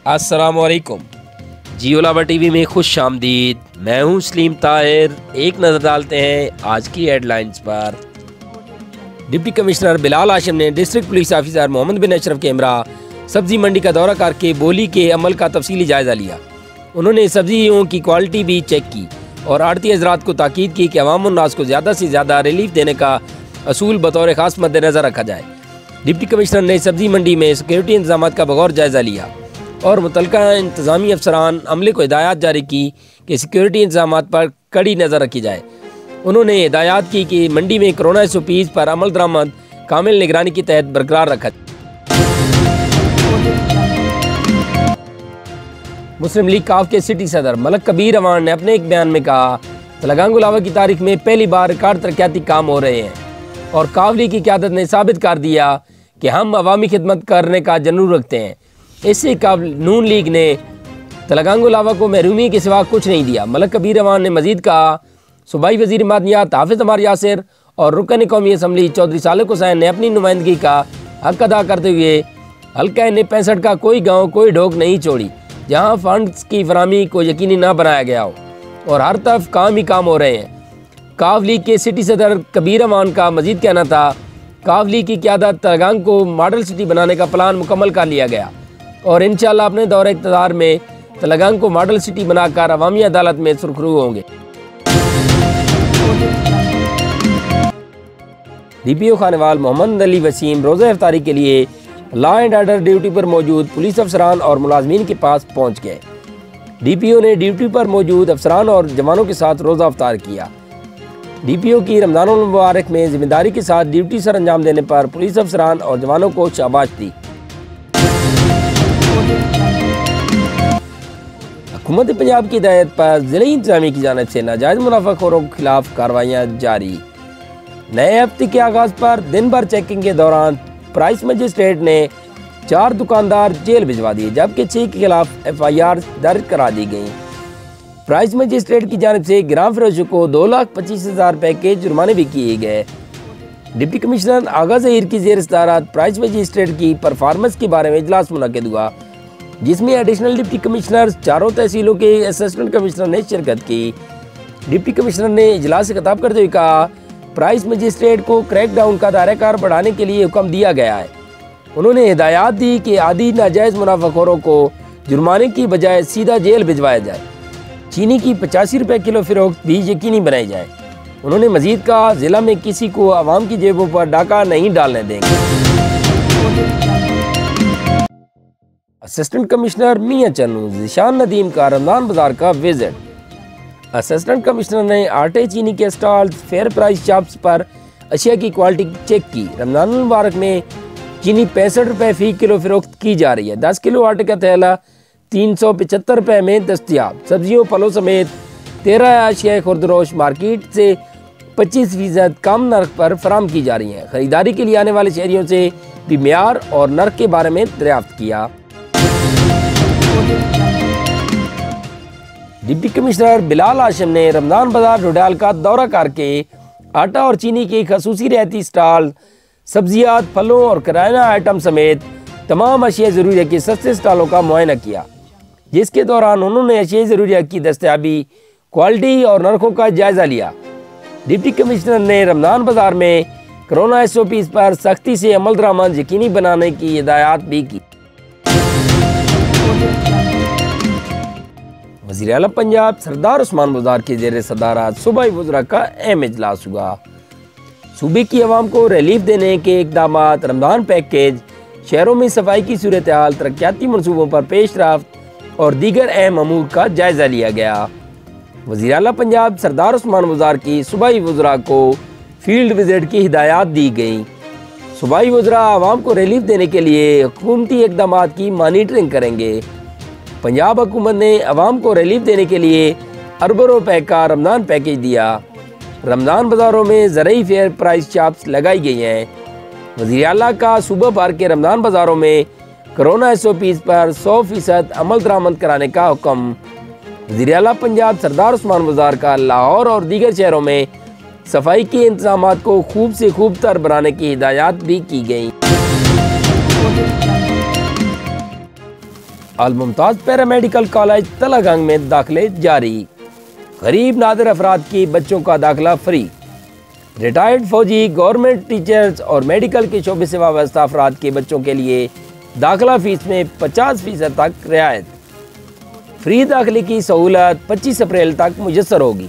अस्सलामुअलैकुम। जियो लावा टीवी में खुश आमदीद। मैं हूं सलीम ताहिर। एक नज़र डालते हैं आज की हेडलाइंस पर। डिप्टी कमिश्नर बिलाल हाशिम ने डिस्ट्रिक्ट पुलिस ऑफिसर मोहम्मद बिन अशरफ के हमरा सब्जी मंडी का दौरा करके बोली के अमल का तफसीली जायज़ा लिया। उन्होंने सब्जियों की क्वालिटी भी चेक की और आड़ती हज़रात को ताकीद की कि अवाम उन्नास को ज़्यादा से ज़्यादा रिलीफ देने का असूल बतौर ख़ास मद्देनज़र रखा जाए। डिप्टी कमिश्नर ने सब्जी मंडी में सिक्योरिटी इंतजाम का बगौर जायज़ा लिया और मुतलका इंतज़ामी अफसरान अमले को हिदायत जारी की कि सिक्योरिटी इंतजाम पर कड़ी नज़र रखी जाए। उन्होंने हिदायत की कि मंडी में कोरोना SOPs पर अमल दरामद कामिल निगरानी के तहत बरकरार रखा। मुस्लिम लीग काफ के सिटी सदर मलक कबीर अवान ने अपने एक बयान में कहा, तेलंगाना लावा की तारीख में पहली बार रिकॉर्ड तरक्याती काम हो रहे हैं और काफ लीग की क़यादत ने साबित कर दिया कि हम अवामी खिदमत करने का जनून रखते हैं। इससे नून लीग ने तेलंगाना लावा को महरूमी के सिवा कुछ नहीं दिया। मलक कबीर अवान ने मजीद कहा, सूबाई वज़ीर मादनियात हाफिज़ अमर यासिर और रुकन कौमी असम्बली चौधरी सालिक हुसैन ने अपनी नुमाइंदगी का हक अदा करते हुए हल्का N65 का कोई गांव कोई ढोक नहीं छोड़ी जहां फंड्स की फराहमी को यकीनी ना बनाया गया हो और हर तरफ काम ही काम हो रहे हैं। काफ लीग के सिटी सदर कबीर अवान का मजीद कहना था, काफ लीग की क़यादत तेलंगाना को मॉडल सिटी बनाने का प्लान मुकम्मल कर लिया गया और इंशाअल्लाह अपने दौरे इक़्तिदार में तेलंगाना को मॉडल सिटी बनाकर अवामी अदालत में सुरखरू होंगे। DPO खानेवाल मोहम्मद अली वसीम रोज़ा इफ्तारी के लिए लॉ एंड ऑर्डर ड्यूटी पर मौजूद पुलिस अफसरान और मुलाजमीन के पास पहुंच गए। DPO ने ड्यूटी पर मौजूद अफसरान और जवानों के साथ रोज़ा इफ्तार किया। DPO की रमज़ान उल मुबारक में जिम्मेदारी के साथ ड्यूटी सर अंजाम देने पर पुलिस अफसरान और जवानों को शाबाश दी। हुकूमत पंजाब की हिदायत पर ज़िला इंतज़ामिया की जानिब से नाजायज़ मुनाफाखोरों के खिलाफ कार्रवाइयाँ जारी। नए हफ्ते के आगाज़ पर दिन भर चेकिंग के दौरान प्राइस मजिस्ट्रेट ने 4 दुकानदार जेल भिजवा दिए जबकि 6 के खिलाफ FIR दर्ज करा दी गई। प्राइस मजिस्ट्रेट की जानिब से गिराम फरोशों को 2,25,000 रुपये के जुर्माने भी किए गए। डिप्टी कमिश्नर आगा ज़हीर की ज़ेर सदारत प्राइस मजिस्ट्रेट की परफॉर्मेंस के बारे में इजलास मुनक़िद हुआ जिसमें एडिशनल डिप्टी कमिश्नर चारों तहसीलों के असिस्टेंट कमिश्नर ने शिरकत की। डिप्टी कमिश्नर ने इजलास से खिताब करते हुए कहा, प्राइस मजिस्ट्रेट को क्रैकडाउन का दायरा बढ़ाने के लिए हुक्म दिया गया है। उन्होंने हिदायत दी कि आदि नाजायज़ मुनाफाखोरों को जुर्माने की बजाय सीधा जेल भिजवाया जाए। चीनी की 85 रुपये किलो फ़रोख्त भी यकीनी बनाई जाए। उन्होंने मजीद कहा, ज़िला में किसी को आवाम की जेबों पर डाका नहीं डालने देंगे। असिस्टेंट कमिश्नर मियां चन्नू ज़िशान नदीम का रमज़ान बाजार का विजिट। असिस्टेंट कमिश्नर ने आटे चीनी के स्टॉल फेयर प्राइस शॉप्स पर अशिया की क्वालिटी चेक की। रमज़ान मुबारक में चीनी 65 रुपये फ़ी किलो फ़रोख्त की जा रही है। 10 किलो आटे का थैला 375 रुपये में दस्तियाब। सब्जियों फलों समेत 13 अशिया खुर्दरोश मार्केट से 25% कम नर्क पर फराम की जा रही हैं। ख़रीदारी के लिए आने वाले शहरियों से भी मेयार और नर्क के बारे में दरियाफ्त किया। डिप्टी कमिश्नर बिलाल हाशिम ने रमज़ान बाजार रोडाल का दौरा करके आटा और चीनी के खसूसी रियायती स्टॉल, सब्जियात, फलों और किराना आइटम समेत तमाम अशिया ज़रूरिया के सस्ते स्टॉलों का मुआयना किया जिसके दौरान उन्होंने अशिया ज़रूरिया की दस्तयाबी, क्वालिटी और नरखों का जायज़ा लिया। डिप्टी कमिश्नर ने रमज़ान बाजार में कोरोना SOPs पर सख्ती से अमल दरामद यकीनी बनाने की हिदायत भी की। वज़ीर आला पंजाब सरदार उस्मान बुज़दार की ज़ेर सदारत सूबाई वज़रा का अहम इजलास हुआ। सूबे की आवाम को रिलीफ देने के इक़दामात, रमज़ान पैकेज, शहरों में सफाई की सूरत हाल, तरक्याती मनसूबों पर पेशरफ्त और दीगर अहम अमूर का जायज़ा लिया गया। वज़ीर आला पंजाब सरदार उस्मान बुज़दार की सूबाई वज़रा को फील्ड विजिट की हिदायत दी गई। सूबाई वज़रा आवाम को रिलीफ देने के लिए हुकूमती इक़दामात की मॉनिटरिंग करेंगे। पंजाब हुकूमत ने अवाम को रिलीफ देने के लिए अरबों रुपए का रमज़ान पैकेज दिया। रमज़ान बाज़ारों में ज़रूरी फेयर प्राइस शॉप्स लगाई गई हैं। वज़ीर आला का सूबा भर के रमज़ान बाज़ारों में कोरोना SOPs पर 100% अमल दरामद कराने का हुक्म। वज़ीर आला पंजाब सरदार उस्मान बुज़दार का लाहौर और दीगर शहरों में सफाई के इंतजामात को खूब से खूब तर बनाने की हिदायत भी की गई। अल मुमताज़ पैरामेडिकल कॉलेज तलागंग में दाखिले जारी। गरीब नादिर अफराद की बच्चों का दाखिला फ्री। रिटायर्ड फौजी, गवर्नमेंट टीचर्स और मेडिकल के शोबे से वाबस्ता अफराद के बच्चों के लिए दाखिला फ़ीस में 50% तक रियायत। फ्री दाखिले की सहूलत 25 अप्रैल तक मुयस्सर होगी।